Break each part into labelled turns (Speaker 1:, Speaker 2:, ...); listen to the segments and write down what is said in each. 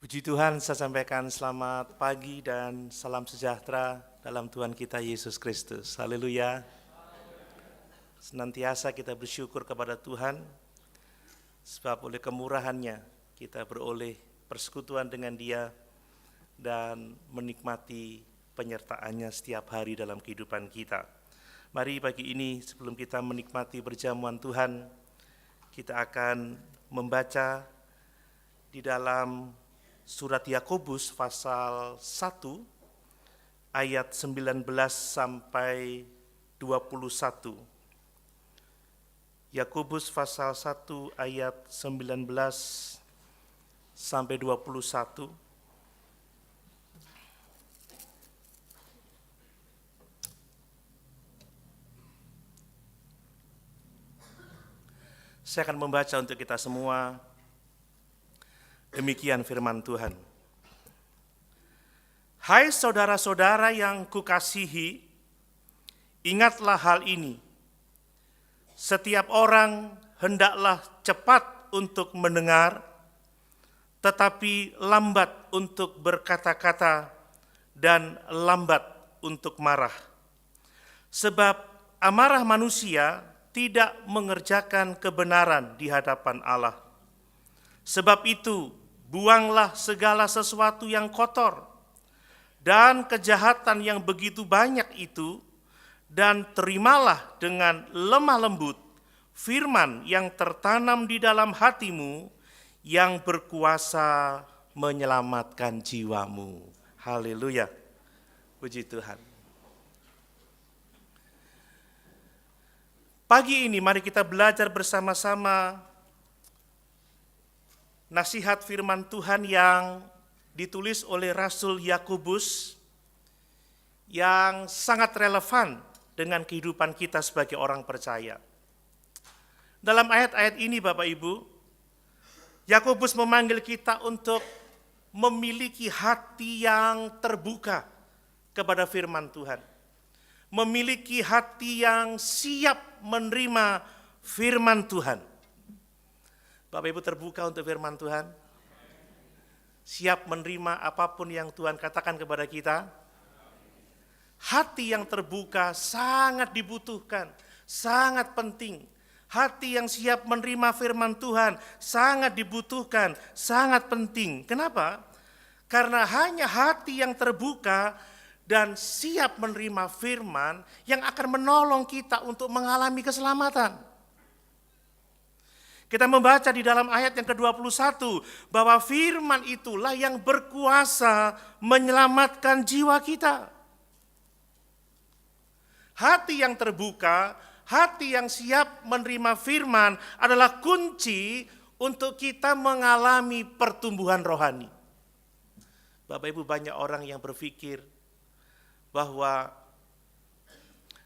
Speaker 1: Puji Tuhan, saya sampaikan selamat pagi dan salam sejahtera dalam Tuhan kita Yesus Kristus. Haleluya. Senantiasa kita bersyukur kepada Tuhan, sebab oleh kemurahan-Nya kita beroleh persekutuan dengan Dia dan menikmati penyertaan-Nya setiap hari dalam kehidupan kita. Mari pagi ini sebelum kita menikmati perjamuan Tuhan, kita akan membaca di dalam Surat Yakobus pasal 1 ayat 19 sampai 21. Yakobus pasal 1 ayat 19 sampai 21. Saya akan membaca untuk kita semua. Demikian firman Tuhan. Hai saudara-saudara yang kukasihi, ingatlah hal ini. Setiap orang hendaklah cepat untuk mendengar, tetapi lambat untuk berkata-kata dan lambat untuk marah. Sebab amarah manusia tidak mengerjakan kebenaran di hadapan Allah. Sebab itu, buanglah segala sesuatu yang kotor dan kejahatan yang begitu banyak itu, dan terimalah dengan lemah lembut firman yang tertanam di dalam hatimu, yang berkuasa menyelamatkan jiwamu. Haleluya, puji Tuhan. Pagi ini mari kita belajar bersama-sama nasihat firman Tuhan yang ditulis oleh Rasul Yakobus yang sangat relevan dengan kehidupan kita sebagai orang percaya. Dalam ayat-ayat ini Bapak Ibu, Yakobus memanggil kita untuk memiliki hati yang terbuka kepada firman Tuhan. Memiliki hati yang siap menerima firman Tuhan. Bapak Ibu terbuka untuk firman Tuhan? Siap menerima apapun yang Tuhan katakan kepada kita? Hati yang terbuka sangat dibutuhkan, sangat penting. Hati yang siap menerima firman Tuhan sangat dibutuhkan, sangat penting. Kenapa? Karena hanya hati yang terbuka dan siap menerima firman yang akan menolong kita untuk mengalami keselamatan. Kita membaca di dalam ayat yang ke-21 bahwa firman itulah yang berkuasa menyelamatkan jiwa kita. Hati yang terbuka, hati yang siap menerima firman adalah kunci untuk kita mengalami pertumbuhan rohani. Bapak Ibu, banyak orang yang berpikir bahwa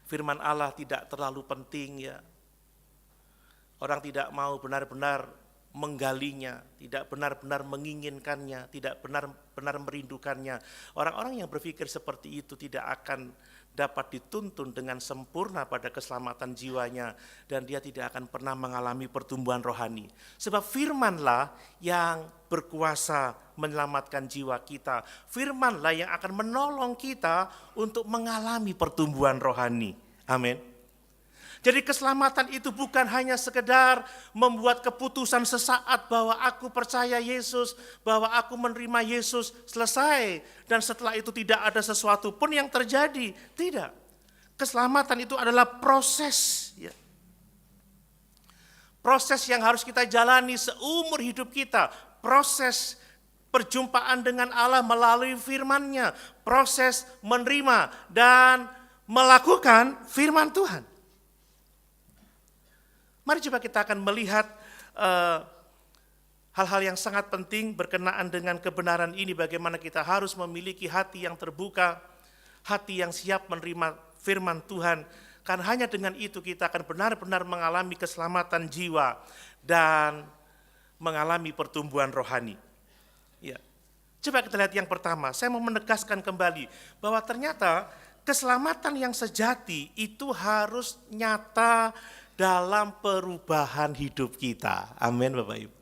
Speaker 1: firman Allah tidak terlalu penting ya. Orang tidak mau benar-benar menggalinya, tidak benar-benar menginginkannya, tidak benar-benar merindukannya. Orang-orang yang berpikir seperti itu tidak akan dapat dituntun dengan sempurna pada keselamatan jiwanya, dan dia tidak akan pernah mengalami pertumbuhan rohani. Sebab firmanlah yang berkuasa menyelamatkan jiwa kita. Firmanlah yang akan menolong kita untuk mengalami pertumbuhan rohani. Amin. Jadi keselamatan itu bukan hanya sekedar membuat keputusan sesaat bahwa aku percaya Yesus, bahwa aku menerima Yesus, selesai. Dan setelah itu tidak ada sesuatu pun yang terjadi. Tidak. Keselamatan itu adalah proses. Ya. Proses yang harus kita jalani seumur hidup kita. Proses perjumpaan dengan Allah melalui firman-Nya. Proses menerima dan melakukan firman Tuhan. Mari coba kita akan melihat hal-hal yang sangat penting berkenaan dengan kebenaran ini. Bagaimana kita harus memiliki hati yang terbuka, hati yang siap menerima firman Tuhan. Karena hanya dengan itu kita akan benar-benar mengalami keselamatan jiwa dan mengalami pertumbuhan rohani. Ya. Coba kita lihat yang pertama, saya mau menegaskan kembali bahwa ternyata keselamatan yang sejati itu harus nyata dalam perubahan hidup kita. Amin Bapak Ibu.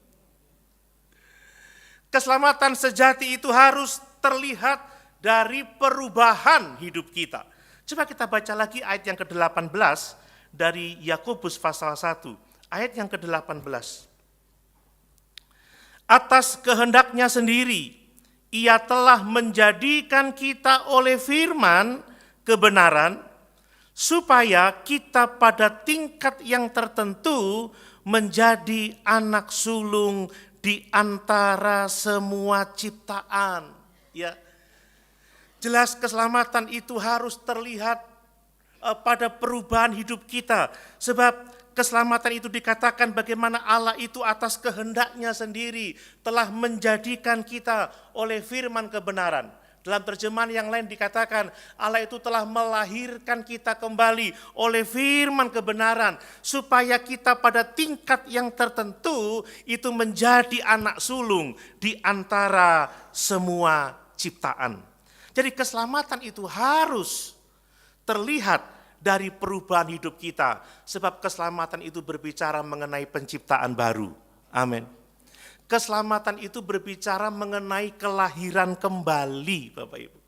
Speaker 1: keselamatan sejati itu harus terlihat dari perubahan hidup kita. Coba kita baca lagi ayat yang ke-18 dari Yakobus pasal 1, ayat yang ke-18. Atas kehendaknya sendiri, ia telah menjadikan kita oleh firman kebenaran, supaya kita pada tingkat yang tertentu menjadi anak sulung di antara semua ciptaan. Ya, jelas keselamatan itu harus terlihat pada perubahan hidup kita. Sebab keselamatan itu dikatakan bagaimana Allah itu atas kehendaknya sendiri telah menjadikan kita oleh firman kebenaran. Dalam terjemahan yang lain dikatakan Allah itu telah melahirkan kita kembali oleh firman kebenaran, supaya kita pada tingkat yang tertentu itu menjadi anak sulung di antara semua ciptaan. Jadi keselamatan itu harus terlihat dari perubahan hidup kita, sebab keselamatan itu berbicara mengenai penciptaan baru. Amin. Keselamatan itu berbicara mengenai kelahiran kembali, Bapak Ibu.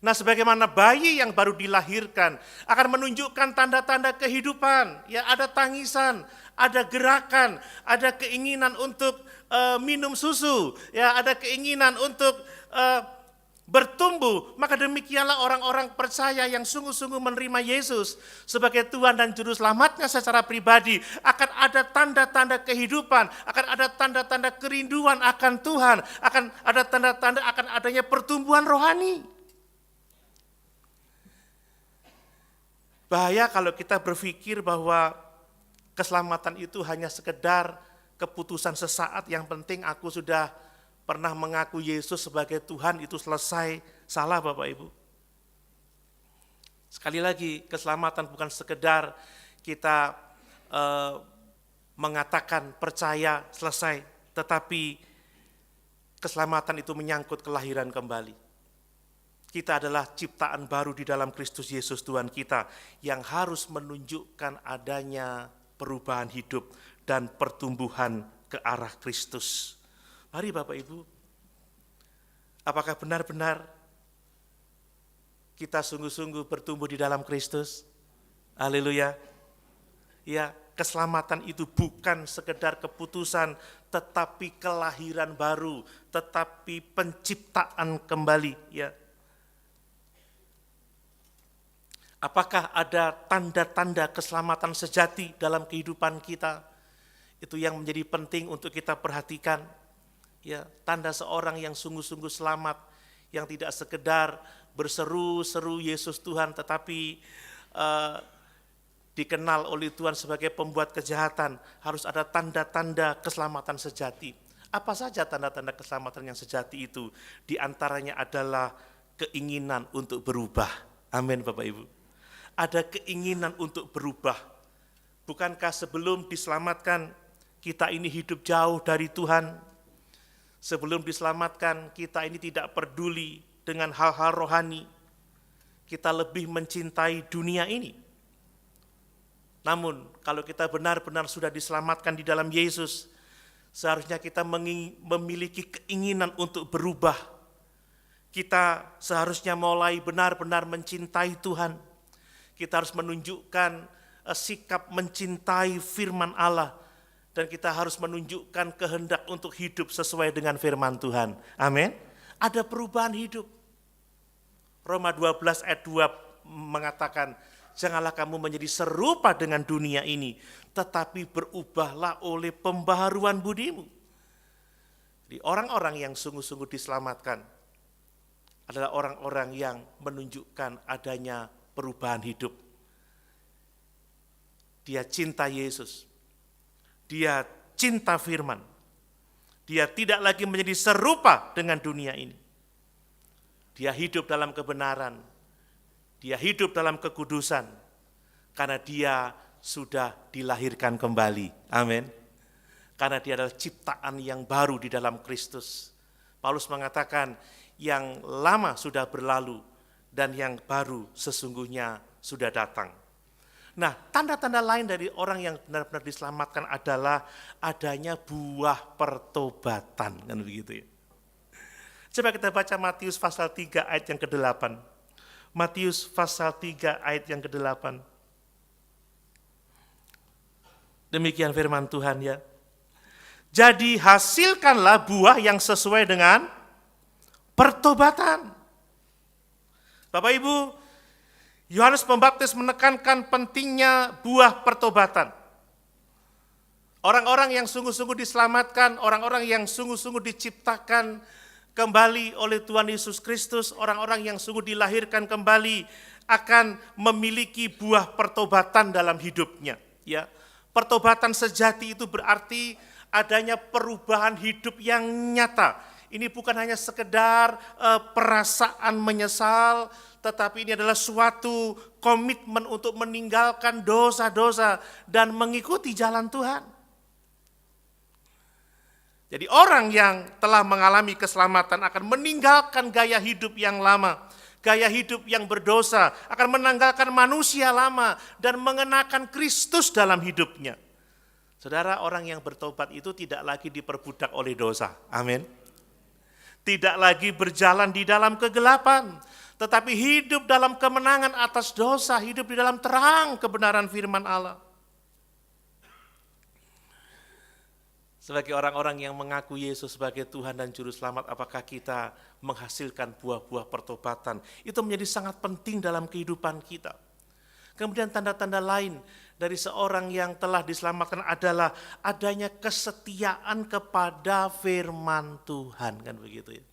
Speaker 1: Nah, sebagaimana bayi yang baru dilahirkan akan menunjukkan tanda-tanda kehidupan, ya, ada tangisan, ada gerakan, ada keinginan untuk minum susu, ya, ada keinginan untuk bertumbuh. Maka demikianlah orang-orang percaya yang sungguh-sungguh menerima Yesus sebagai Tuhan dan Juru Selamatnya secara pribadi, akan ada tanda-tanda kehidupan, akan ada tanda-tanda kerinduan akan Tuhan, akan ada tanda-tanda akan adanya pertumbuhan rohani. Bahaya kalau kita berpikir bahwa keselamatan itu hanya sekedar keputusan sesaat, yang penting aku sudah pernah mengaku Yesus sebagai Tuhan, itu selesai. Salah, Bapak Ibu. Sekali lagi, keselamatan bukan sekedar kita mengatakan percaya selesai, tetapi keselamatan itu menyangkut kelahiran kembali. Kita adalah ciptaan baru di dalam Kristus Yesus Tuhan kita, yang harus menunjukkan adanya perubahan hidup dan pertumbuhan ke arah Kristus. Mari Bapak Ibu, apakah benar-benar kita sungguh-sungguh bertumbuh di dalam Kristus? Haleluya. Ya, keselamatan itu bukan sekedar keputusan, tetapi kelahiran baru, tetapi penciptaan kembali. Ya. Apakah ada tanda-tanda keselamatan sejati dalam kehidupan kita? Itu yang menjadi penting untuk kita perhatikan. Ya, tanda seorang yang sungguh-sungguh selamat, yang tidak sekedar berseru-seru Yesus Tuhan, tetapi dikenal oleh Tuhan sebagai pembuat kejahatan, harus ada tanda-tanda keselamatan sejati. Apa saja tanda-tanda keselamatan yang sejati itu? Di antaranya adalah keinginan untuk berubah. Amin Bapak Ibu. Ada keinginan untuk berubah. Bukankah sebelum diselamatkan, kita ini hidup jauh dari Tuhan? Sebelum diselamatkan, kita ini tidak peduli dengan hal-hal rohani. Kita lebih mencintai dunia ini. Namun, kalau kita benar-benar sudah diselamatkan di dalam Yesus, seharusnya kita memiliki keinginan untuk berubah. Kita seharusnya mulai benar-benar mencintai Tuhan. Kita harus menunjukkan sikap mencintai firman Allah. Dan kita harus menunjukkan kehendak untuk hidup sesuai dengan firman Tuhan. Amin. Ada perubahan hidup. Roma 12 ayat 2 mengatakan, janganlah kamu menjadi serupa dengan dunia ini, tetapi berubahlah oleh pembaharuan budimu. Jadi orang-orang yang sungguh-sungguh diselamatkan adalah orang-orang yang menunjukkan adanya perubahan hidup. Dia cinta Yesus. Dia cinta firman. Dia tidak lagi menjadi serupa dengan dunia ini. Dia hidup dalam kebenaran. Dia hidup dalam kekudusan. Karena dia sudah dilahirkan kembali. Amin. Karena dia adalah ciptaan yang baru di dalam Kristus. Paulus mengatakan yang lama sudah berlalu dan yang baru sesungguhnya sudah datang. Nah, tanda-tanda lain dari orang yang benar-benar diselamatkan adalah adanya buah pertobatan, kan begitu ya. Coba kita baca Matius pasal 3 ayat yang ke-8. Matius pasal 3 ayat yang ke-8. Demikian firman Tuhan ya. Jadi hasilkanlah buah yang sesuai dengan pertobatan. Bapak Ibu, Yohanes Pembaptis menekankan pentingnya buah pertobatan. Orang-orang yang sungguh-sungguh diselamatkan, orang-orang yang sungguh-sungguh diciptakan kembali oleh Tuhan Yesus Kristus, orang-orang yang sungguh dilahirkan kembali akan memiliki buah pertobatan dalam hidupnya. Ya, pertobatan sejati itu berarti adanya perubahan hidup yang nyata. Ini bukan hanya sekedar perasaan menyesal, tetapi ini adalah suatu komitmen untuk meninggalkan dosa-dosa dan mengikuti jalan Tuhan. Jadi orang yang telah mengalami keselamatan akan meninggalkan gaya hidup yang lama, gaya hidup yang berdosa, akan menanggalkan manusia lama dan mengenakan Kristus dalam hidupnya. Saudara, orang yang bertobat itu tidak lagi diperbudak oleh dosa. Amin. Tidak lagi berjalan di dalam kegelapan, tetapi hidup dalam kemenangan atas dosa, hidup di dalam terang kebenaran firman Allah. Sebagai orang-orang yang mengaku Yesus sebagai Tuhan dan Juru Selamat, apakah kita menghasilkan buah-buah pertobatan? Itu menjadi sangat penting dalam kehidupan kita. Kemudian tanda-tanda lain dari seorang yang telah diselamatkan adalah adanya kesetiaan kepada firman Tuhan, kan begitu ya.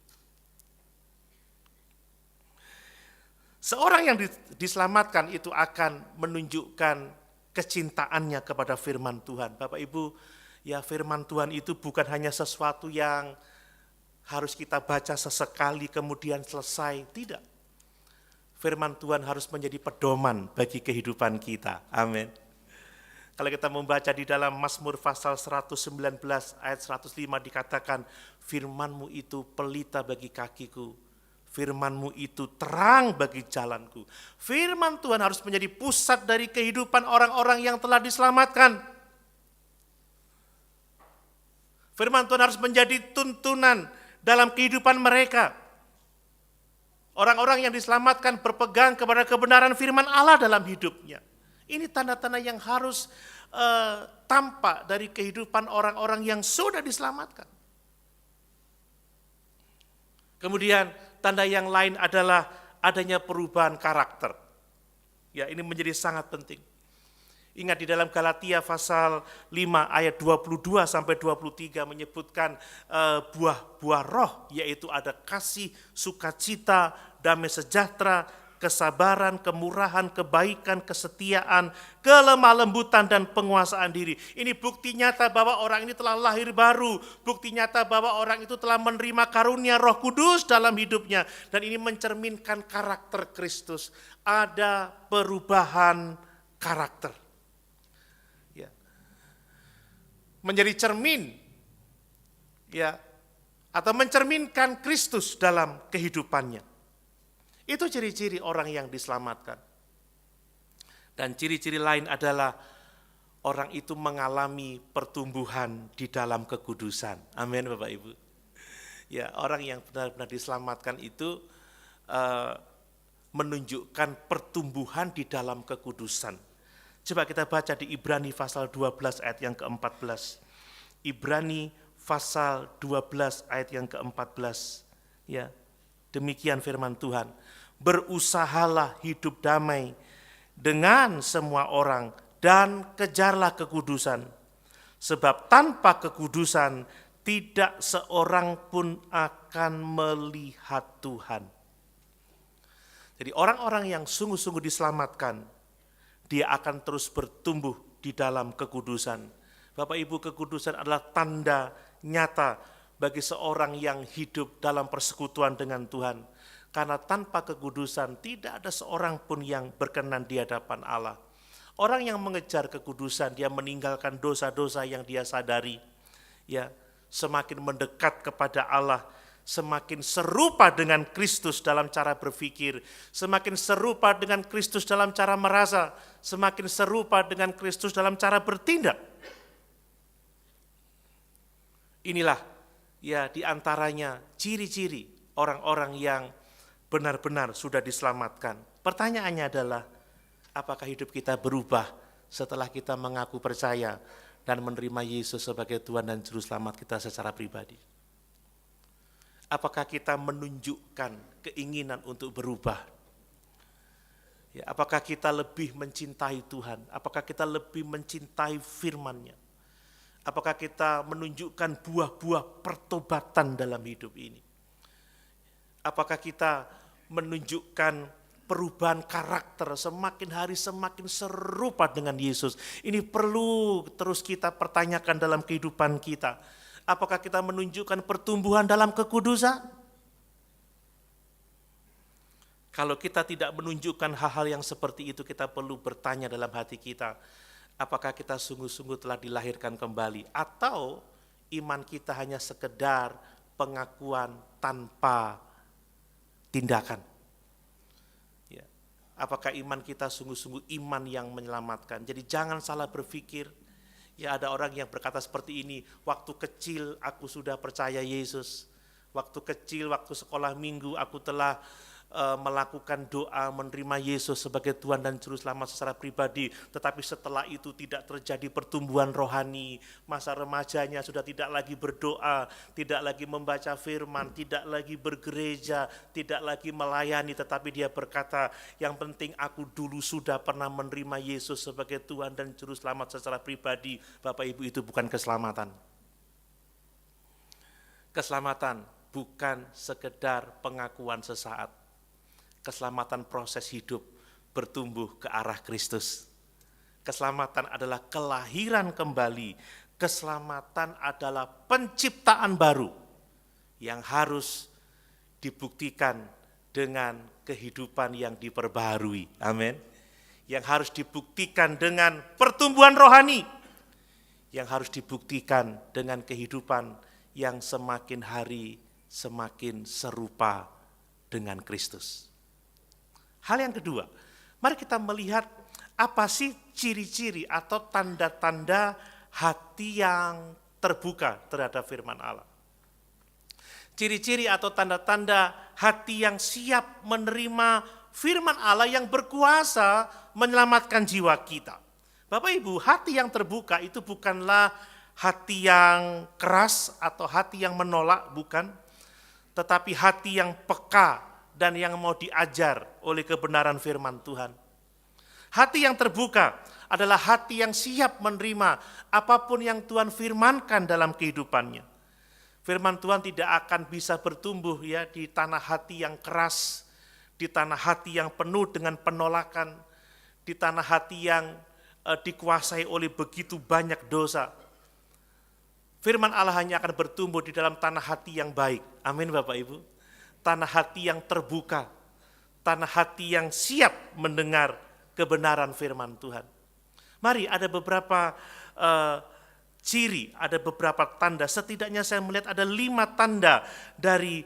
Speaker 1: Seorang yang diselamatkan itu akan menunjukkan kecintaannya kepada firman Tuhan. Bapak Ibu, ya firman Tuhan itu bukan hanya sesuatu yang harus kita baca sesekali kemudian selesai, tidak. Firman Tuhan harus menjadi pedoman bagi kehidupan kita. Amin. Kalau kita membaca di dalam Mazmur pasal 119 ayat 105 dikatakan, firman-Mu itu pelita bagi kakiku, firman-Mu itu terang bagi jalanku. Firman Tuhan harus menjadi pusat dari kehidupan orang-orang yang telah diselamatkan. Firman Tuhan harus menjadi tuntunan dalam kehidupan mereka. Orang-orang yang diselamatkan berpegang kepada kebenaran firman Allah dalam hidupnya. Ini tanda-tanda yang harus tampak dari kehidupan orang-orang yang sudah diselamatkan. Kemudian tanda yang lain adalah adanya perubahan karakter. Ya, ini menjadi sangat penting. Ingat di dalam Galatia pasal 5 ayat 22 sampai 23 menyebutkan buah-buah roh, yaitu ada kasih, sukacita, damai sejahtera, kesabaran, kemurahan, kebaikan, kesetiaan, kelemah lembutan dan penguasaan diri. Ini bukti nyata bahwa orang ini telah lahir baru, bukti nyata bahwa orang itu telah menerima karunia Roh Kudus dalam hidupnya, dan ini mencerminkan karakter Kristus. Ada perubahan karakter. Menjadi cermin, ya, atau mencerminkan Kristus dalam kehidupannya. Itu ciri-ciri orang yang diselamatkan. Dan ciri-ciri lain adalah orang itu mengalami pertumbuhan di dalam kekudusan. Amin, Bapak Ibu. Ya, orang yang benar-benar diselamatkan itu menunjukkan pertumbuhan di dalam kekudusan. Coba kita baca di Ibrani pasal 12 ayat yang ke-14. Ibrani pasal 12 ayat yang ke-14. Ya, demikian firman Tuhan. Berusahalah hidup damai dengan semua orang dan kejarlah kekudusan. Sebab tanpa kekudusan tidak seorang pun akan melihat Tuhan. Jadi orang-orang yang sungguh-sungguh diselamatkan, dia akan terus bertumbuh di dalam kekudusan. Bapak Ibu, kekudusan adalah tanda nyata bagi seorang yang hidup dalam persekutuan dengan Tuhan. Karena tanpa kekudusan tidak ada seorang pun yang berkenan di hadapan Allah. Orang yang mengejar kekudusan, dia meninggalkan dosa-dosa yang dia sadari. Ya, semakin mendekat kepada Allah, semakin serupa dengan Kristus dalam cara berpikir, semakin serupa dengan Kristus dalam cara merasa, semakin serupa dengan Kristus dalam cara bertindak. Inilah ya diantaranya ciri-ciri orang-orang yang benar-benar sudah diselamatkan. Pertanyaannya adalah, apakah hidup kita berubah setelah kita mengaku percaya dan menerima Yesus sebagai Tuhan dan Juru Selamat kita secara pribadi? Apakah kita menunjukkan keinginan untuk berubah? Ya, apakah kita lebih mencintai Tuhan? Apakah kita lebih mencintai firman-Nya? Apakah kita menunjukkan buah-buah pertobatan dalam hidup ini? Apakah kita menunjukkan perubahan karakter semakin hari semakin serupa dengan Yesus? Ini perlu terus kita pertanyakan dalam kehidupan kita. Apakah kita menunjukkan pertumbuhan dalam kekudusan? Kalau kita tidak menunjukkan hal-hal yang seperti itu, kita perlu bertanya dalam hati kita, apakah kita sungguh-sungguh telah dilahirkan kembali? Atau iman kita hanya sekedar pengakuan tanpa tindakan? Ya. Apakah iman kita sungguh-sungguh iman yang menyelamatkan? Jadi jangan salah berpikir. Ya, ada orang yang berkata seperti ini, waktu kecil aku sudah percaya Yesus. Waktu kecil, waktu sekolah minggu aku telah melakukan doa menerima Yesus sebagai Tuhan dan Juru Selamat secara pribadi. Tetapi setelah itu tidak terjadi pertumbuhan rohani. Masa remajanya sudah tidak lagi berdoa, tidak lagi membaca firman, tidak lagi bergereja, tidak lagi melayani. Tetapi dia berkata, yang penting aku dulu sudah pernah menerima Yesus sebagai Tuhan dan Juru Selamat secara pribadi. Bapak Ibu, itu bukan keselamatan. Keselamatan bukan sekedar pengakuan sesaat. Keselamatan proses hidup bertumbuh ke arah Kristus. Keselamatan adalah kelahiran kembali. Keselamatan adalah penciptaan baru yang harus dibuktikan dengan kehidupan yang diperbaharui. Amin. Yang harus dibuktikan dengan pertumbuhan rohani. Yang harus dibuktikan dengan kehidupan yang semakin hari semakin serupa dengan Kristus. Hal yang kedua, mari kita melihat apa sih ciri-ciri atau tanda-tanda hati yang terbuka terhadap firman Allah. Ciri-ciri atau tanda-tanda hati yang siap menerima firman Allah yang berkuasa menyelamatkan jiwa kita. Bapak Ibu, hati yang terbuka itu bukanlah hati yang keras atau hati yang menolak, bukan. Tetapi hati yang peka dan yang mau diajar oleh kebenaran firman Tuhan. Hati yang terbuka adalah hati yang siap menerima apapun yang Tuhan firmankan dalam kehidupannya. Firman Tuhan tidak akan bisa bertumbuh ya di tanah hati yang keras, di tanah hati yang penuh dengan penolakan, di tanah hati yang dikuasai oleh begitu banyak dosa. Firman Allah hanya akan bertumbuh di dalam tanah hati yang baik. Amin Bapak Ibu. Tanah hati yang terbuka, tanah hati yang siap mendengar kebenaran firman Tuhan. Mari, ada beberapa ciri, ada beberapa tanda. Setidaknya saya melihat ada 5 tanda dari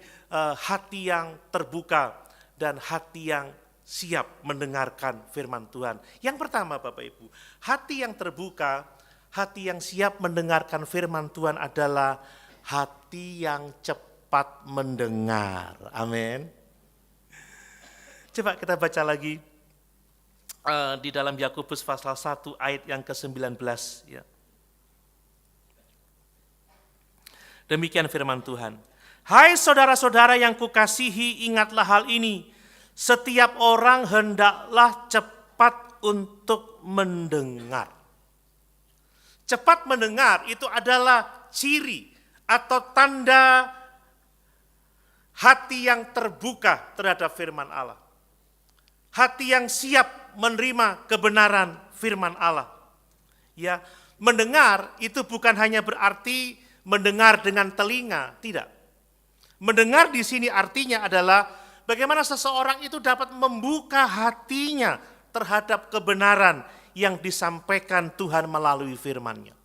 Speaker 1: hati yang terbuka dan hati yang siap mendengarkan firman Tuhan. Yang pertama Bapak Ibu, hati yang terbuka, hati yang siap mendengarkan firman Tuhan adalah hati yang cepat mendengar. Amin. Coba kita baca lagi di dalam Yakobus pasal 1 ayat yang ke-19 ya. Demikian firman Tuhan. Hai saudara-saudara yang kukasihi, ingatlah hal ini. Setiap orang hendaklah cepat untuk mendengar. Cepat mendengar itu adalah ciri atau tanda hati yang terbuka terhadap firman Allah. Hati yang siap menerima kebenaran firman Allah. Ya, mendengar itu bukan hanya berarti mendengar dengan telinga, tidak. Mendengar di sini artinya adalah bagaimana seseorang itu dapat membuka hatinya terhadap kebenaran yang disampaikan Tuhan melalui firman-Nya.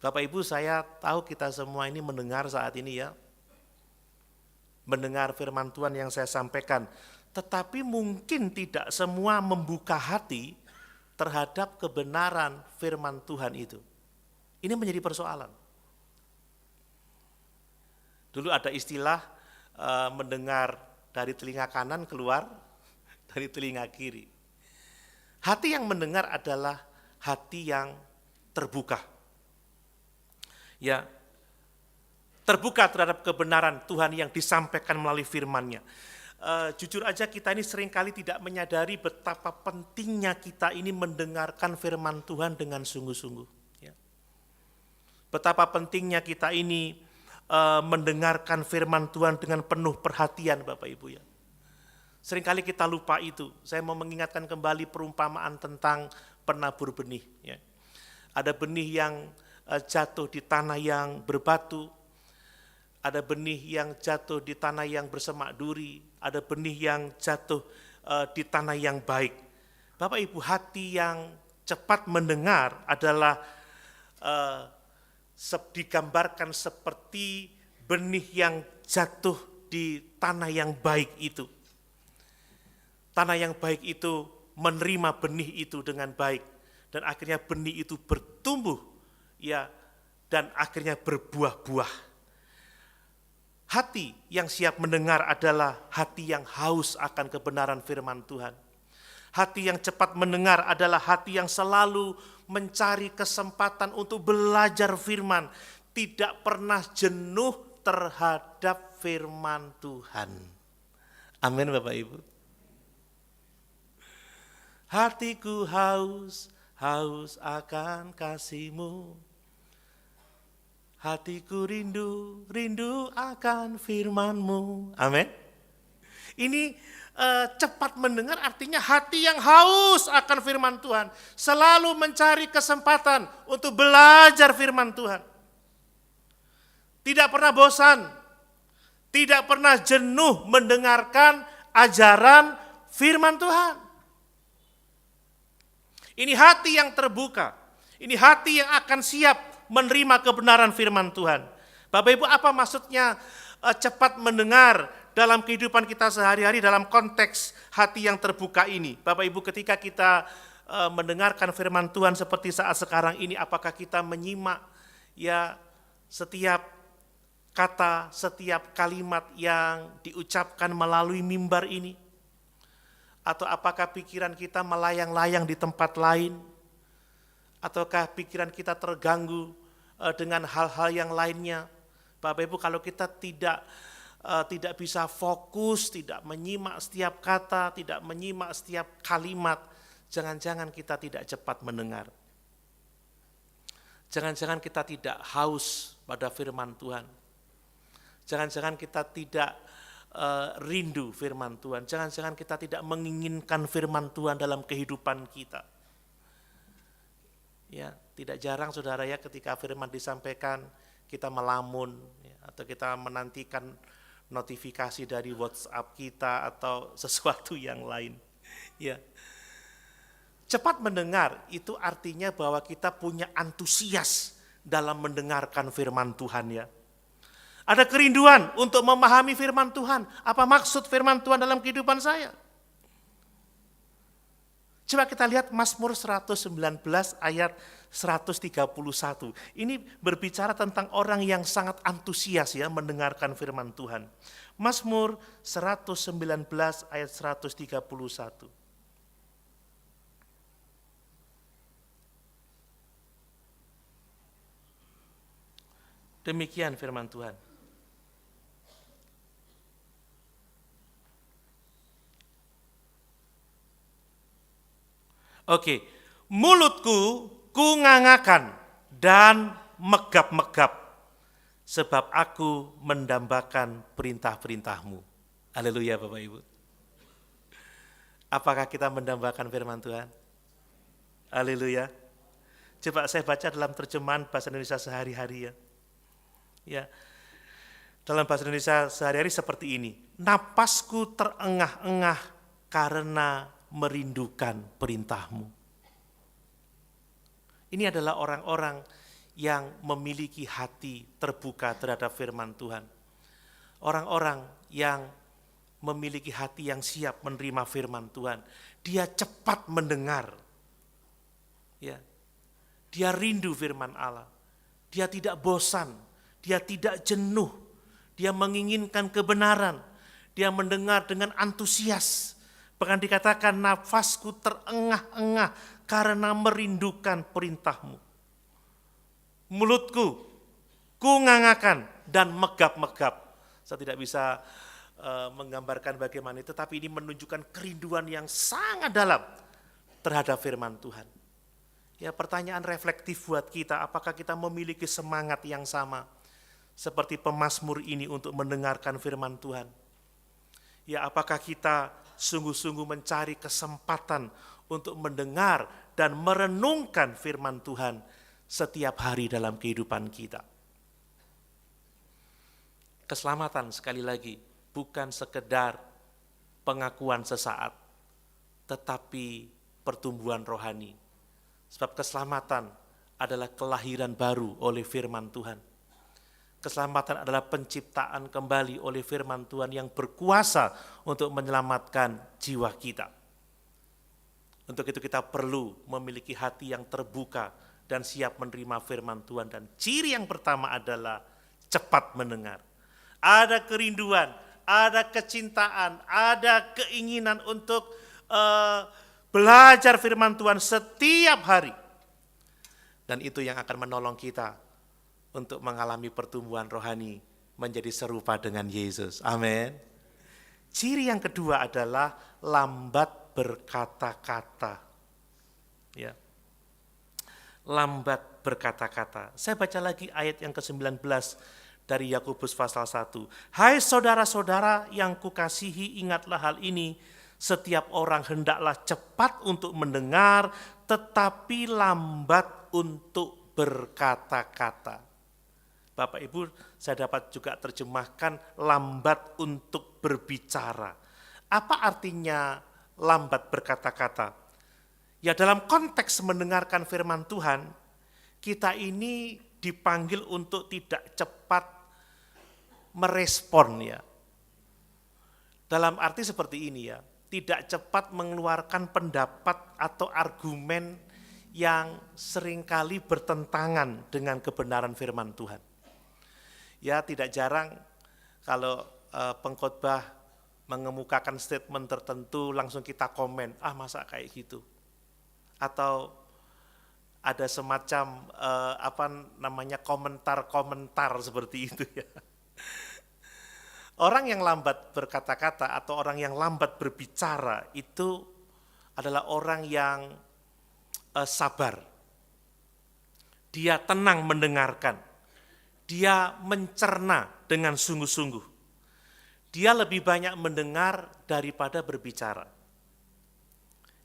Speaker 1: Bapak Ibu, saya tahu kita semua ini mendengar saat ini ya, mendengar firman Tuhan yang saya sampaikan, tetapi mungkin tidak semua membuka hati terhadap kebenaran firman Tuhan itu. Ini menjadi persoalan. Dulu ada istilah mendengar dari telinga kanan keluar dari telinga kiri. Hati yang mendengar adalah hati yang terbuka. Ya, terbuka terhadap kebenaran Tuhan yang disampaikan melalui firman-Nya. Jujur aja kita ini seringkali tidak menyadari betapa pentingnya kita ini mendengarkan firman Tuhan dengan sungguh-sungguh. Ya. Betapa pentingnya kita ini mendengarkan firman Tuhan dengan penuh perhatian, Bapak Ibu ya. Seringkali kita lupa itu. Saya mau mengingatkan kembali perumpamaan tentang penabur benih. Ya. Ada benih yang jatuh di tanah yang berbatu, ada benih yang jatuh di tanah yang bersemak duri, ada benih yang jatuh di tanah yang baik. Bapak Ibu, hati yang cepat mendengar adalah digambarkan seperti benih yang jatuh di tanah yang baik itu. Tanah yang baik itu menerima benih itu dengan baik, dan akhirnya benih itu bertumbuh ya, dan akhirnya berbuah-buah. Hati yang siap mendengar adalah hati yang haus akan kebenaran firman Tuhan. Hati yang cepat mendengar adalah hati yang selalu mencari kesempatan untuk belajar firman, tidak pernah jenuh terhadap firman Tuhan. Amin Bapak Ibu. Hatiku haus, haus akan kasih-Mu. Hatiku rindu, rindu akan firman-Mu. Amin. Ini cepat mendengar artinya hati yang haus akan firman Tuhan. Selalu mencari kesempatan untuk belajar firman Tuhan. Tidak pernah bosan, tidak pernah jenuh mendengarkan ajaran firman Tuhan. Ini hati yang terbuka, ini hati yang akan siap menerima kebenaran firman Tuhan. Bapak Ibu, apa maksudnya cepat mendengar dalam kehidupan kita sehari-hari dalam konteks hati yang terbuka ini? Bapak Ibu, ketika kita mendengarkan firman Tuhan seperti saat sekarang ini, apakah kita menyimak ya setiap kata, setiap kalimat yang diucapkan melalui mimbar ini? Atau apakah pikiran kita melayang-layang di tempat lain? Ataukah pikiran kita terganggu dengan hal-hal yang lainnya? Bapak Ibu, kalau kita tidak bisa fokus, tidak menyimak setiap kata, tidak menyimak setiap kalimat, jangan-jangan kita tidak cepat mendengar. Jangan-jangan kita tidak haus pada firman Tuhan. Jangan-jangan kita tidak rindu firman Tuhan. Jangan-jangan kita tidak menginginkan firman Tuhan dalam kehidupan kita. Ya, tidak jarang saudara ya, ketika firman disampaikan kita melamun ya, atau kita menantikan notifikasi dari WhatsApp kita atau sesuatu yang lain. Ya. Cepat mendengar itu artinya bahwa kita punya antusias dalam mendengarkan firman Tuhan ya. Ada kerinduan untuk memahami firman Tuhan. Apa maksud firman Tuhan dalam kehidupan saya? Coba kita lihat Mazmur 119 ayat 131. Ini berbicara tentang orang yang sangat antusias ya mendengarkan firman Tuhan. Mazmur 119 ayat 131. Demikian firman Tuhan. Oke, mulutku kungangakan dan megap-megap, sebab aku mendambakan perintah-perintah-Mu. Haleluya Bapak Ibu. Apakah kita mendambakan firman Tuhan? Haleluya. Coba saya baca dalam terjemahan bahasa Indonesia sehari-hari ya. Ya. Dalam bahasa Indonesia sehari-hari seperti ini. Napasku terengah-engah karena merindukan perintah-Mu. Ini adalah orang-orang yang memiliki hati terbuka terhadap firman Tuhan. Orang-orang yang memiliki hati yang siap menerima firman Tuhan, dia cepat mendengar. Ya. Dia rindu firman Allah. Dia tidak bosan, dia tidak jenuh. Dia menginginkan kebenaran. Dia mendengar dengan antusias. Bahkan dikatakan nafasku terengah-engah karena merindukan perintahmu. Mulutku kungangakan dan megap-megap. Saya tidak bisa menggambarkan bagaimana itu, tapi ini menunjukkan kerinduan yang sangat dalam terhadap firman Tuhan. Ya, pertanyaan reflektif buat kita, apakah kita memiliki semangat yang sama seperti pemazmur ini untuk mendengarkan firman Tuhan? Ya, apakah kita sungguh-sungguh mencari kesempatan untuk mendengar dan merenungkan firman Tuhan setiap hari dalam kehidupan kita? Keselamatan sekali lagi bukan sekedar pengakuan sesaat, tetapi pertumbuhan rohani. Sebab keselamatan adalah kelahiran baru oleh firman Tuhan. Keselamatan adalah penciptaan kembali oleh firman Tuhan yang berkuasa untuk menyelamatkan jiwa kita. Untuk itu kita perlu memiliki hati yang terbuka dan siap menerima firman Tuhan. Dan ciri yang pertama adalah cepat mendengar. Ada kerinduan, ada kecintaan, ada keinginan untuk belajar firman Tuhan setiap hari. Dan itu yang akan menolong kita untuk mengalami pertumbuhan rohani menjadi serupa dengan Yesus. Amin. Ciri yang kedua adalah lambat berkata-kata. Ya. Lambat berkata-kata. Saya baca lagi ayat yang ke-19 dari Yakobus pasal 1. Hai saudara-saudara yang kukasihi, ingatlah hal ini. Setiap orang hendaklah cepat untuk mendengar, tetapi lambat untuk berkata-kata. Bapak Ibu, saya dapat juga terjemahkan lambat untuk berbicara. Apa artinya lambat berkata-kata? Ya, dalam konteks mendengarkan firman Tuhan, kita ini dipanggil untuk tidak cepat merespon, ya. Dalam arti seperti ini, ya. Tidak cepat mengeluarkan pendapat atau argumen yang seringkali bertentangan dengan kebenaran firman Tuhan. Ya, tidak jarang kalau pengkhotbah mengemukakan statement tertentu langsung kita komen, masa kayak gitu. Atau ada semacam komentar-komentar seperti itu, ya. Orang yang lambat berkata-kata atau orang yang lambat berbicara itu adalah orang yang sabar. Dia tenang mendengarkan. Dia mencerna dengan sungguh-sungguh. Dia lebih banyak mendengar daripada berbicara.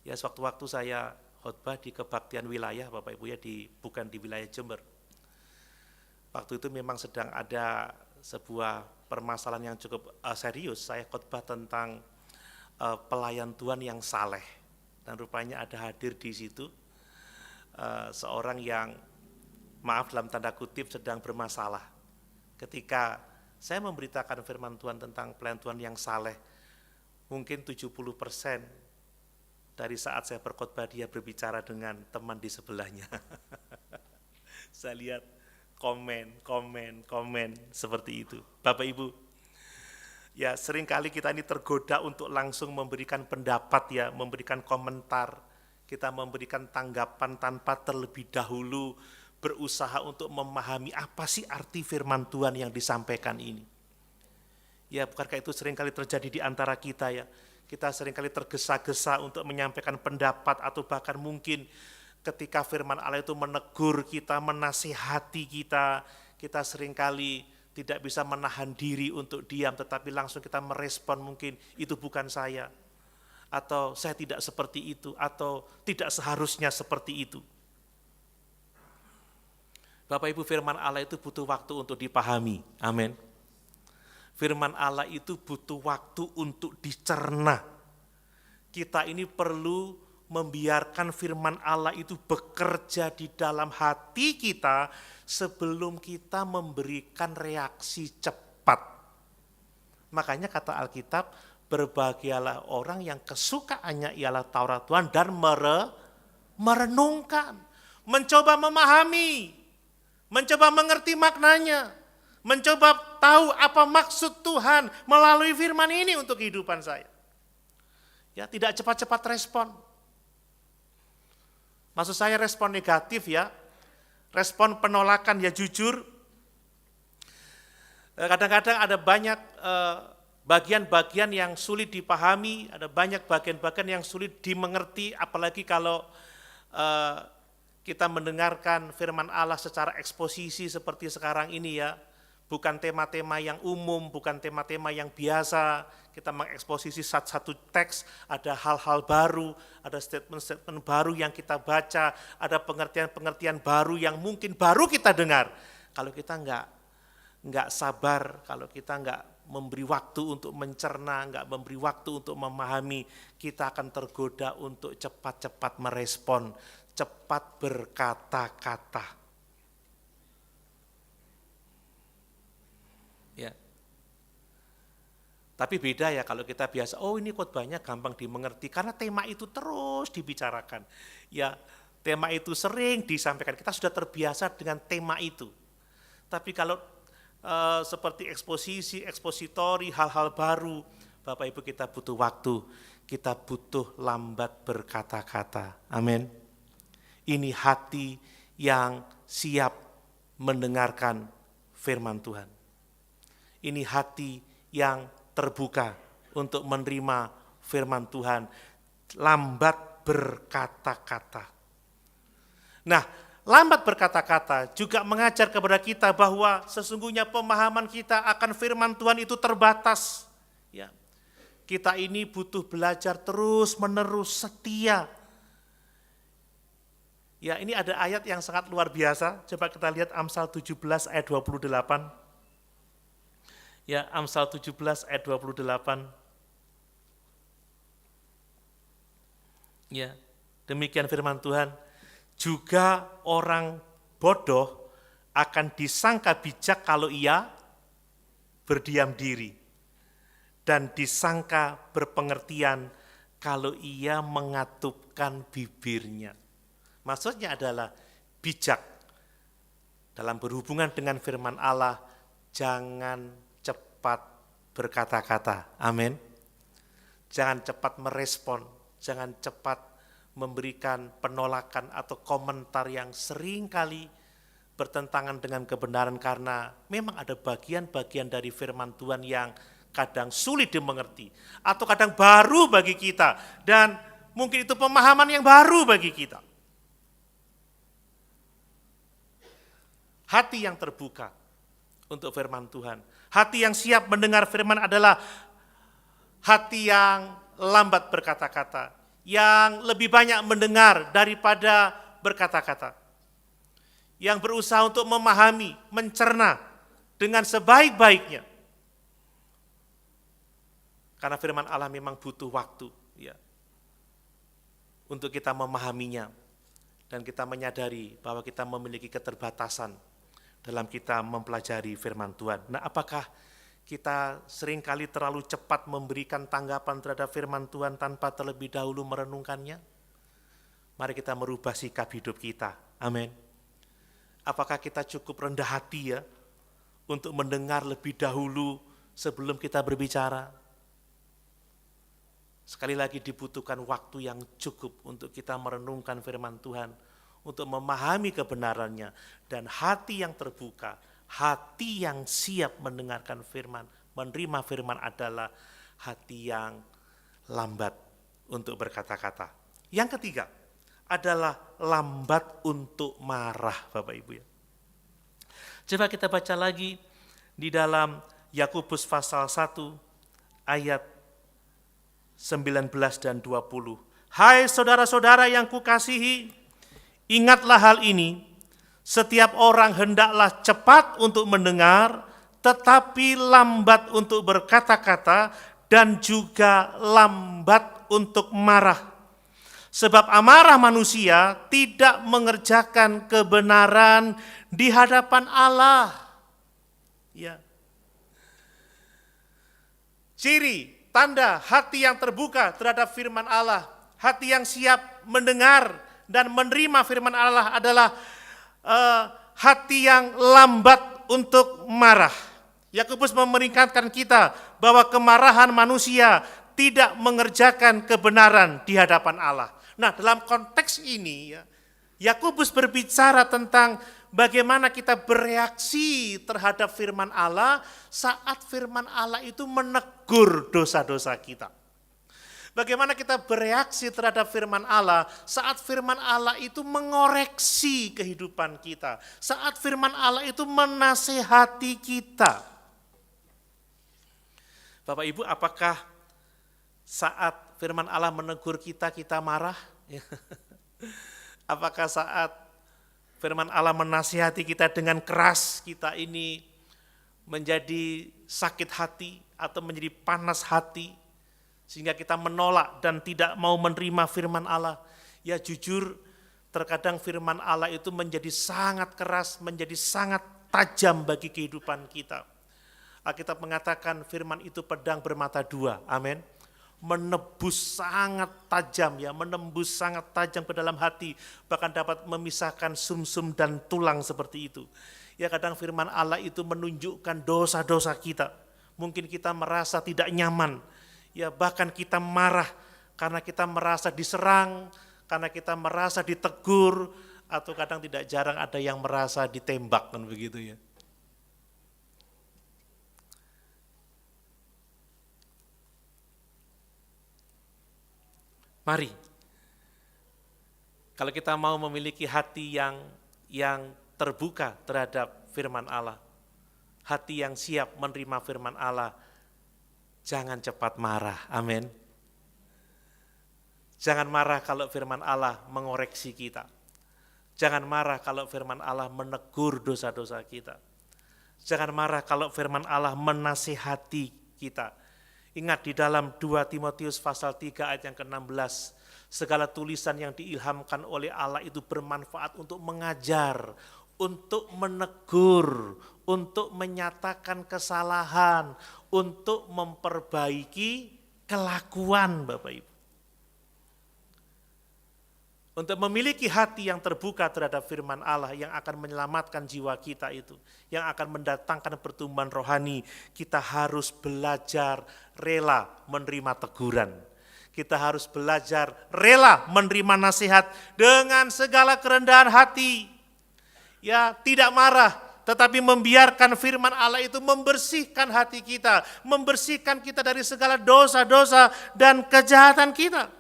Speaker 1: Ya, sewaktu-waktu saya khotbah di kebaktian wilayah, Bapak Ibu, ya, bukan di wilayah Jember. Waktu itu memang sedang ada sebuah permasalahan yang cukup serius. Saya khotbah tentang pelayan Tuhan yang saleh, dan rupanya ada hadir di situ seorang yang, maaf dalam tanda kutip, sedang bermasalah. Ketika saya memberitakan firman Tuhan tentang pelayan Tuhan yang saleh, mungkin 70% dari saat saya berkhotbah dia berbicara dengan teman di sebelahnya. Saya lihat komen seperti itu. Bapak Ibu, ya seringkali kita ini tergoda untuk langsung memberikan pendapat, ya, memberikan komentar. Kita memberikan tanggapan tanpa terlebih dahulu berusaha untuk memahami apa sih arti firman Tuhan yang disampaikan ini. Ya, bukankah itu seringkali terjadi di antara kita, ya. Kita seringkali tergesa-gesa untuk menyampaikan pendapat, atau bahkan mungkin ketika firman Allah itu menegur kita, menasihati kita, kita seringkali tidak bisa menahan diri untuk diam, tetapi langsung kita merespon, mungkin itu bukan saya, atau saya tidak seperti itu, atau tidak seharusnya seperti itu. Bapak Ibu, firman Allah itu butuh waktu untuk dipahami. Amin. Firman Allah itu butuh waktu untuk dicerna. Kita ini perlu membiarkan firman Allah itu bekerja di dalam hati kita sebelum kita memberikan reaksi cepat. Makanya kata Alkitab, berbahagialah orang yang kesukaannya ialah Taurat Tuhan dan merenungkan, mencoba memahami, mencoba mengerti maknanya, mencoba tahu apa maksud Tuhan melalui firman ini untuk kehidupan saya. Ya, tidak cepat-cepat respon. Maksud saya respon negatif ya, respon penolakan ya jujur. Kadang-kadang ada banyak bagian-bagian yang sulit dipahami, ada banyak bagian-bagian yang sulit dimengerti, apalagi kalau kita mendengarkan firman Allah secara eksposisi seperti sekarang ini ya. Bukan tema-tema yang umum, bukan tema-tema yang biasa, kita mengeksposisi satu teks, ada hal-hal baru, ada statement-statement baru yang kita baca, ada pengertian-pengertian baru yang mungkin baru kita dengar. Kalau kita enggak sabar, kalau kita enggak memberi waktu untuk mencerna, enggak memberi waktu untuk memahami, kita akan tergoda untuk cepat-cepat merespon, cepat berkata-kata. Ya. Tapi beda ya kalau kita biasa, oh ini khotbahnya gampang dimengerti karena tema itu terus dibicarakan. Ya, tema itu sering disampaikan, kita sudah terbiasa dengan tema itu. Tapi kalau seperti eksposisi, ekspositori, hal-hal baru, Bapak Ibu kita butuh waktu, kita butuh lambat berkata-kata. Amin. Ini hati yang siap mendengarkan firman Tuhan. Ini hati yang terbuka untuk menerima firman Tuhan, lambat berkata-kata. Nah, lambat berkata-kata juga mengajar kepada kita bahwa sesungguhnya pemahaman kita akan firman Tuhan itu terbatas. Ya, kita ini butuh belajar terus-menerus setia. Ya, ini ada ayat yang sangat luar biasa. Coba kita lihat Amsal 17 ayat 28. Ya, Amsal 17 ayat 28. Ya, demikian firman Tuhan. Juga orang bodoh akan disangka bijak kalau ia berdiam diri, dan disangka berpengertian kalau ia mengatupkan bibirnya. Maksudnya adalah bijak dalam berhubungan dengan firman Allah, jangan cepat berkata-kata. Amin. Jangan cepat merespon, jangan cepat memberikan penolakan atau komentar yang seringkali bertentangan dengan kebenaran, karena memang ada bagian-bagian dari firman Tuhan yang kadang sulit dimengerti atau kadang baru bagi kita, dan mungkin itu pemahaman yang baru bagi kita. Hati yang terbuka untuk firman Tuhan, hati yang siap mendengar firman adalah hati yang lambat berkata-kata, yang lebih banyak mendengar daripada berkata-kata, yang berusaha untuk memahami, mencerna dengan sebaik-baiknya. Karena firman Allah memang butuh waktu ya, untuk kita memahaminya, dan kita menyadari bahwa kita memiliki keterbatasan dalam kita mempelajari firman Tuhan. Nah, apakah kita seringkali terlalu cepat memberikan tanggapan terhadap firman Tuhan tanpa terlebih dahulu merenungkannya? Mari kita merubah sikap hidup kita. Amin. Apakah kita cukup rendah hati ya untuk mendengar lebih dahulu sebelum kita berbicara? Sekali lagi dibutuhkan waktu yang cukup untuk kita merenungkan firman Tuhan, untuk memahami kebenarannya, dan hati yang terbuka, hati yang siap mendengarkan firman, menerima firman adalah hati yang lambat untuk berkata-kata. Yang ketiga adalah lambat untuk marah, Bapak Ibu ya. Coba kita baca lagi di dalam Yakobus pasal 1 ayat 19 dan 20. Hai saudara-saudara yang kukasihi, ingatlah hal ini, setiap orang hendaklah cepat untuk mendengar, tetapi lambat untuk berkata-kata, dan juga lambat untuk marah. Sebab amarah manusia tidak mengerjakan kebenaran di hadapan Allah. Ya. Ciri, tanda hati yang terbuka terhadap firman Allah, hati yang siap mendengar dan menerima firman Allah adalah hati yang lambat untuk marah. Yakobus memperingatkan kita bahwa kemarahan manusia tidak mengerjakan kebenaran di hadapan Allah. Nah, dalam konteks ini Yakobus berbicara tentang bagaimana kita bereaksi terhadap firman Allah saat firman Allah itu menegur dosa-dosa kita. Bagaimana kita bereaksi terhadap firman Allah saat firman Allah itu mengoreksi kehidupan kita, saat firman Allah itu menasehati kita. Bapak Ibu, apakah saat firman Allah menegur kita, kita marah? Apakah saat firman Allah menasihati kita dengan keras, kita ini menjadi sakit hati atau menjadi panas hati, sehingga kita menolak dan tidak mau menerima firman Allah? Ya jujur, terkadang firman Allah itu menjadi sangat keras, menjadi sangat tajam bagi kehidupan kita. Alkitab mengatakan firman itu pedang bermata dua, amin. Menembus sangat tajam, menembus sangat tajam ke dalam hati, bahkan dapat memisahkan sumsum dan tulang seperti itu. Ya kadang firman Allah itu menunjukkan dosa-dosa kita. Mungkin kita merasa tidak nyaman, ya bahkan kita marah karena kita merasa diserang, karena kita merasa ditegur, atau kadang tidak jarang ada yang merasa ditembak kan begitu ya. Mari, kalau kita mau memiliki hati yang terbuka terhadap firman Allah, hati yang siap menerima firman Allah, jangan cepat marah, amin. Jangan marah kalau firman Allah mengoreksi kita. Jangan marah kalau firman Allah menegur dosa-dosa kita. Jangan marah kalau firman Allah menasihati kita. Ingat di dalam 2 Timotius pasal 3 ayat yang ke-16, segala tulisan yang diilhamkan oleh Allah itu bermanfaat untuk mengajar, untuk menegur, untuk menyatakan kesalahan, untuk memperbaiki kelakuan, Bapak Ibu. Untuk memiliki hati yang terbuka terhadap firman Allah yang akan menyelamatkan jiwa kita itu, yang akan mendatangkan pertumbuhan rohani, kita harus belajar rela menerima teguran. Kita harus belajar rela menerima nasihat dengan segala kerendahan hati. Ya, tidak marah, tetapi membiarkan firman Allah itu membersihkan hati kita, membersihkan kita dari segala dosa-dosa dan kejahatan kita.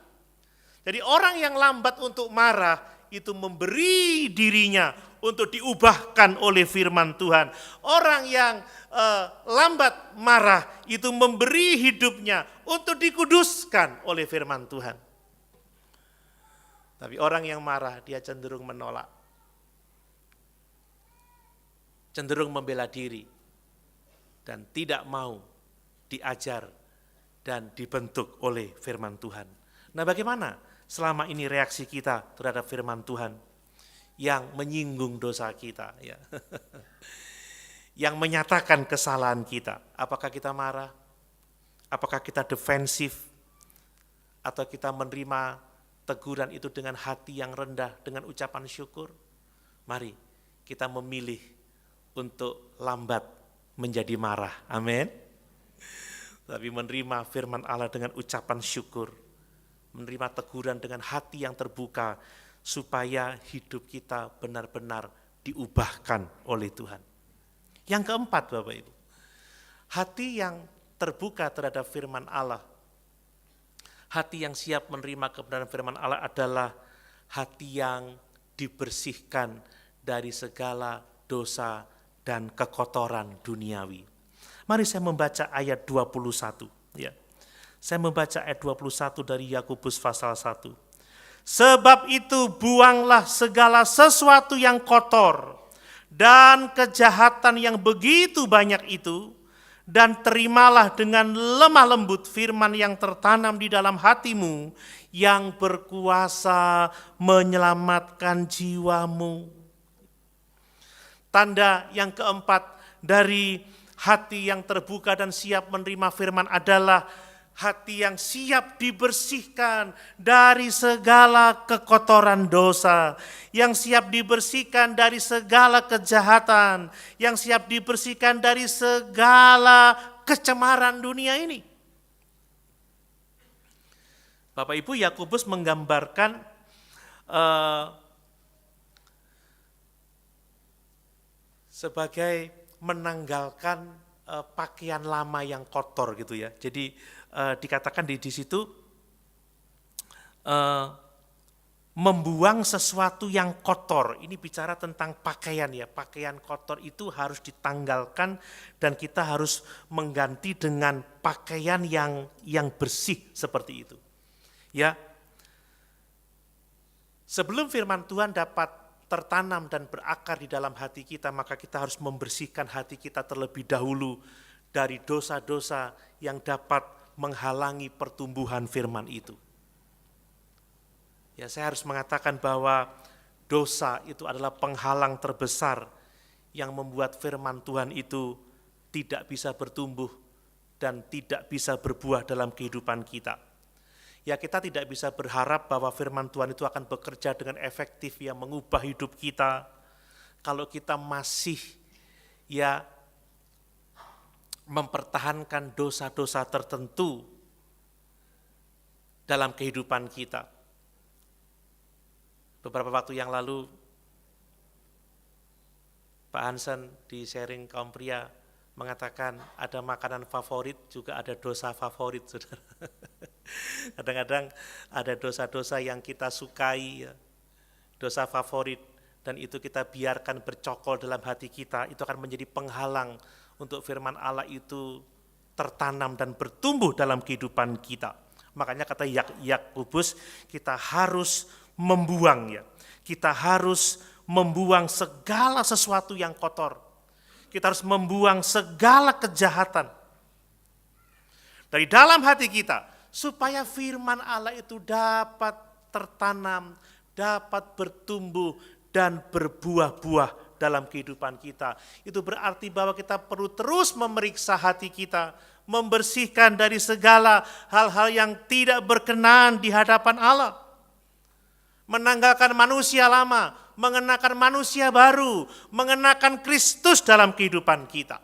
Speaker 1: Jadi orang yang lambat untuk marah itu memberi dirinya untuk diubahkan oleh firman Tuhan. Orang yang lambat marah itu memberi hidupnya untuk dikuduskan oleh firman Tuhan. Tapi orang yang marah dia cenderung menolak, cenderung membela diri, dan tidak mau diajar dan dibentuk oleh firman Tuhan. Nah, bagaimana selama ini reaksi kita terhadap firman Tuhan yang menyinggung dosa kita, ya. Yang menyatakan kesalahan kita? Apakah kita marah? Apakah kita defensif? Atau kita menerima teguran itu dengan hati yang rendah, dengan ucapan syukur? Mari kita memilih untuk lambat menjadi marah, amin. Tapi menerima firman Allah dengan ucapan syukur, menerima teguran dengan hati yang terbuka, supaya hidup kita benar-benar diubahkan oleh Tuhan. Yang keempat, Bapak Ibu, hati yang terbuka terhadap firman Allah, hati yang siap menerima kebenaran firman Allah adalah hati yang dibersihkan dari segala dosa dan kekotoran duniawi. Mari saya membaca ayat 21, ya. Saya membaca ayat 21 dari Yakobus pasal 1. Sebab itu buanglah segala sesuatu yang kotor dan kejahatan yang begitu banyak itu, dan terimalah dengan lemah lembut firman yang tertanam di dalam hatimu, yang berkuasa menyelamatkan jiwamu. Tanda yang keempat dari hati yang terbuka dan siap menerima firman adalah hati yang siap dibersihkan dari segala kekotoran dosa, yang siap dibersihkan dari segala kejahatan, yang siap dibersihkan dari segala kecemaran dunia ini. Bapak Ibu, Yakobus menggambarkan sebagai menanggalkan pakaian lama yang kotor gitu ya. Jadi dikatakan di situ membuang sesuatu yang kotor. Ini bicara tentang pakaian ya. Pakaian kotor itu harus ditanggalkan dan kita harus mengganti dengan pakaian yang bersih seperti itu. Ya. Sebelum firman Tuhan dapat tertanam dan berakar di dalam hati kita, maka kita harus membersihkan hati kita terlebih dahulu dari dosa-dosa yang dapat menghalangi pertumbuhan firman itu. Ya, saya harus mengatakan bahwa dosa itu adalah penghalang terbesar yang membuat firman Tuhan itu tidak bisa bertumbuh dan tidak bisa berbuah dalam kehidupan kita. Ya, kita tidak bisa berharap bahwa firman Tuhan itu akan bekerja dengan efektif yang mengubah hidup kita kalau kita masih ya mempertahankan dosa-dosa tertentu dalam kehidupan kita. Beberapa waktu yang lalu Pak Hansen di sharing kaum pria mengatakan ada makanan favorit juga ada dosa favorit, saudara. Kadang-kadang ada dosa-dosa yang kita sukai, ya, dosa favorit, dan itu kita biarkan bercokol dalam hati kita, itu akan menjadi penghalang untuk firman Allah itu tertanam dan bertumbuh dalam kehidupan kita. Makanya kata Yakobus, kita harus membuang ya. Kita harus membuang segala sesuatu yang kotor. Kita harus membuang segala kejahatan dari dalam hati kita supaya firman Allah itu dapat tertanam, dapat bertumbuh dan berbuah-buah dalam kehidupan kita. Itu berarti bahwa kita perlu terus memeriksa hati kita, membersihkan dari segala hal-hal yang tidak berkenan di hadapan Allah. Menanggalkan manusia lama, mengenakan manusia baru, mengenakan Kristus dalam kehidupan kita.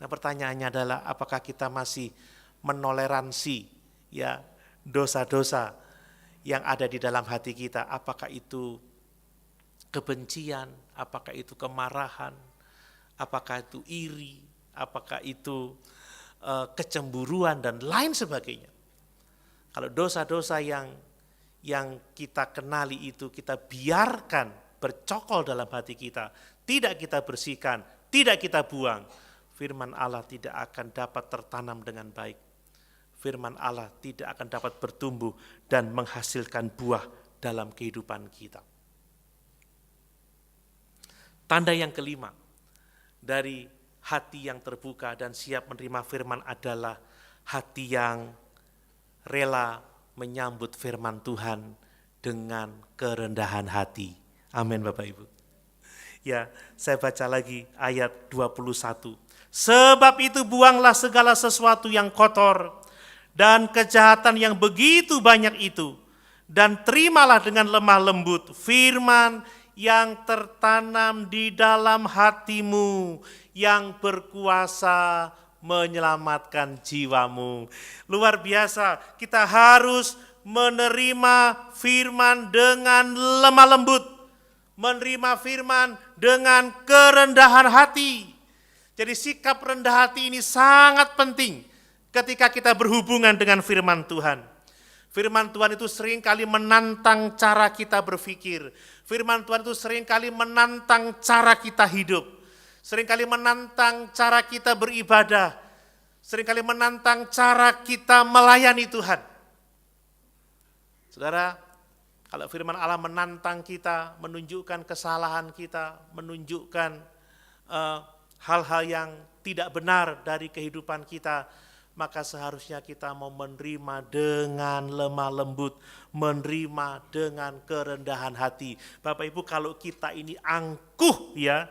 Speaker 1: Nah, pertanyaannya adalah apakah kita masih menoleransi ya dosa-dosa yang ada di dalam hati kita? Apakah itu kebencian, apakah itu kemarahan, apakah itu iri, apakah itu kecemburuan dan lain sebagainya. Kalau dosa-dosa yang kita kenali itu kita biarkan bercokol dalam hati kita, tidak kita bersihkan, tidak kita buang, firman Allah tidak akan dapat tertanam dengan baik. Firman Allah tidak akan dapat bertumbuh dan menghasilkan buah dalam kehidupan kita. Tanda yang kelima dari hati yang terbuka dan siap menerima firman adalah hati yang rela menyambut firman Tuhan dengan kerendahan hati. Amin Bapak Ibu. Ya, saya baca lagi ayat 21. Sebab itu buanglah segala sesuatu yang kotor dan kejahatan yang begitu banyak itu, dan terimalah dengan lemah lembut firman yang tertanam di dalam hatimu, yang berkuasa menyelamatkan jiwamu. Luar biasa, kita harus menerima firman dengan lemah lembut, menerima firman dengan kerendahan hati. Jadi sikap rendah hati ini sangat penting ketika kita berhubungan dengan firman Tuhan. Firman Tuhan itu seringkali menantang cara kita berpikir. Firman Tuhan itu seringkali menantang cara kita hidup. Seringkali menantang cara kita beribadah. Seringkali menantang cara kita melayani Tuhan. Saudara, kalau firman Allah menantang kita, menunjukkan kesalahan kita, menunjukkan hal-hal yang tidak benar dari kehidupan kita, maka seharusnya kita mau menerima dengan lemah lembut, menerima dengan kerendahan hati. Bapak Ibu, kalau kita ini angkuh ya,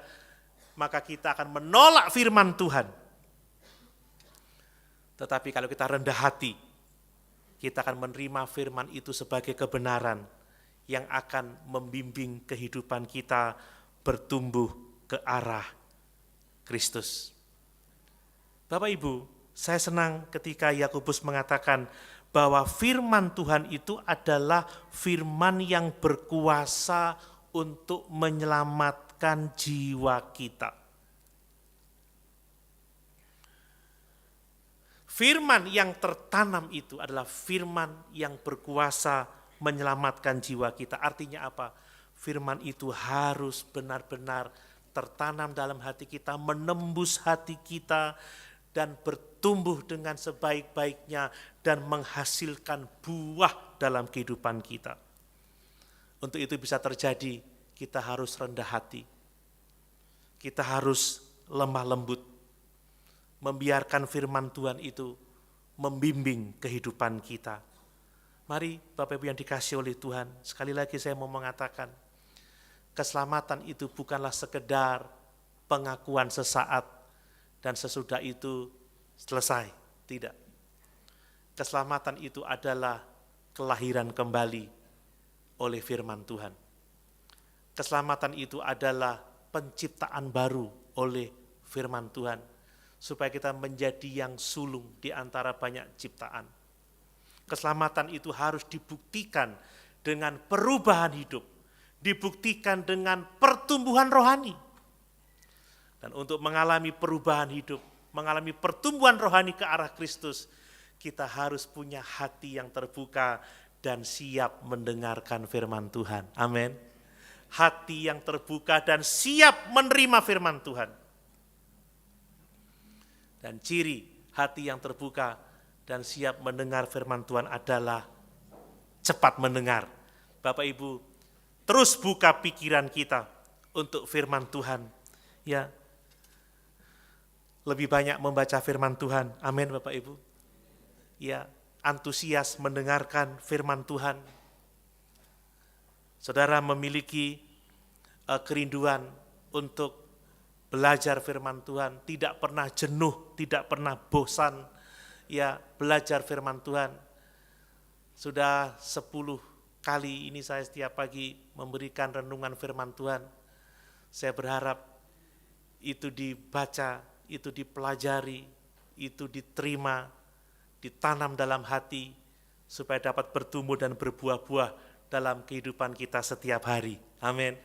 Speaker 1: maka kita akan menolak firman Tuhan. Tetapi kalau kita rendah hati, kita akan menerima firman itu sebagai kebenaran yang akan membimbing kehidupan kita bertumbuh ke arah Kristus. Bapak Ibu, saya senang ketika Yakobus mengatakan bahwa firman Tuhan itu adalah firman yang berkuasa untuk menyelamatkan jiwa kita. Firman yang tertanam itu adalah firman yang berkuasa menyelamatkan jiwa kita. Artinya apa? Firman itu harus benar-benar tertanam dalam hati kita, menembus hati kita, dan bertumbuh dengan sebaik-baiknya dan menghasilkan buah dalam kehidupan kita. Untuk itu bisa terjadi, kita harus rendah hati. Kita harus lemah lembut. Membiarkan firman Tuhan itu membimbing kehidupan kita. Mari Bapak Ibu yang dikasihi oleh Tuhan, sekali lagi saya mau mengatakan, keselamatan itu bukanlah sekedar pengakuan sesaat dan sesudah itu selesai. Tidak. Keselamatan itu adalah kelahiran kembali oleh firman Tuhan. Keselamatan itu adalah penciptaan baru oleh firman Tuhan, supaya kita menjadi yang sulung di antara banyak ciptaan. Keselamatan itu harus dibuktikan dengan perubahan hidup, dibuktikan dengan pertumbuhan rohani. Dan untuk mengalami perubahan hidup, mengalami pertumbuhan rohani ke arah Kristus, kita harus punya hati yang terbuka dan siap mendengarkan firman Tuhan. Amin. Hati yang terbuka dan siap menerima firman Tuhan. Dan ciri hati yang terbuka dan siap mendengar firman Tuhan adalah cepat mendengar. Bapak Ibu, terus buka pikiran kita untuk firman Tuhan. Ya, lebih banyak membaca firman Tuhan. Amin Bapak Ibu. Ya, antusias mendengarkan firman Tuhan. Saudara memiliki kerinduan untuk belajar firman Tuhan, tidak pernah jenuh, tidak pernah bosan, ya belajar firman Tuhan. Sudah 10 kali ini saya setiap pagi memberikan renungan firman Tuhan. Saya berharap itu dibaca, itu dipelajari, itu diterima, ditanam dalam hati, supaya dapat bertumbuh dan berbuah-buah dalam kehidupan kita setiap hari. Amin.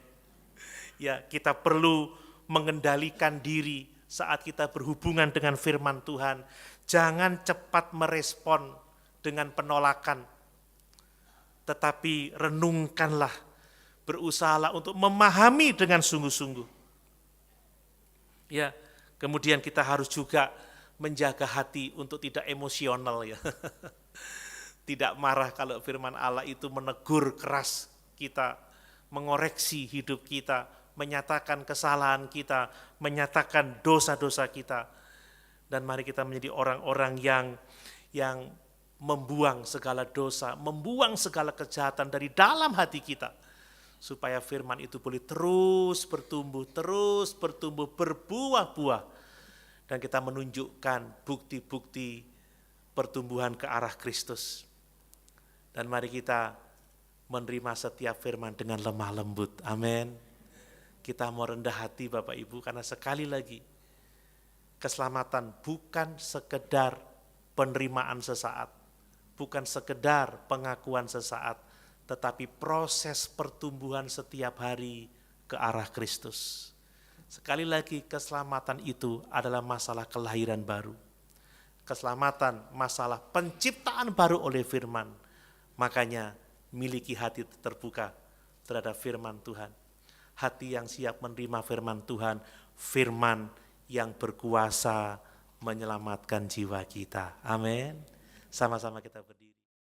Speaker 1: Ya, kita perlu mengendalikan diri saat kita berhubungan dengan firman Tuhan. Jangan cepat merespon dengan penolakan, tetapi renungkanlah, berusahalah untuk memahami dengan sungguh-sungguh. Ya, kemudian kita harus juga menjaga hati untuk tidak emosional ya. Tidak marah kalau firman Allah itu menegur keras kita, mengoreksi hidup kita, menyatakan kesalahan kita, menyatakan dosa-dosa kita. Dan mari kita menjadi orang-orang yang membuang segala dosa, membuang segala kejahatan dari dalam hati kita, supaya firman itu boleh terus bertumbuh, berbuah-buah, dan kita menunjukkan bukti-bukti pertumbuhan ke arah Kristus. Dan mari kita menerima setiap firman dengan lemah lembut. Amin. Kita mau rendah hati Bapak Ibu, karena sekali lagi keselamatan bukan sekedar penerimaan sesaat, bukan sekedar pengakuan sesaat, tetapi proses pertumbuhan setiap hari ke arah Kristus. Sekali lagi, keselamatan itu adalah masalah kelahiran baru. Keselamatan masalah penciptaan baru oleh firman. Makanya miliki hati terbuka terhadap firman Tuhan. Hati yang siap menerima firman Tuhan, firman yang berkuasa menyelamatkan jiwa kita. Amin. Sama-sama kita berdiri.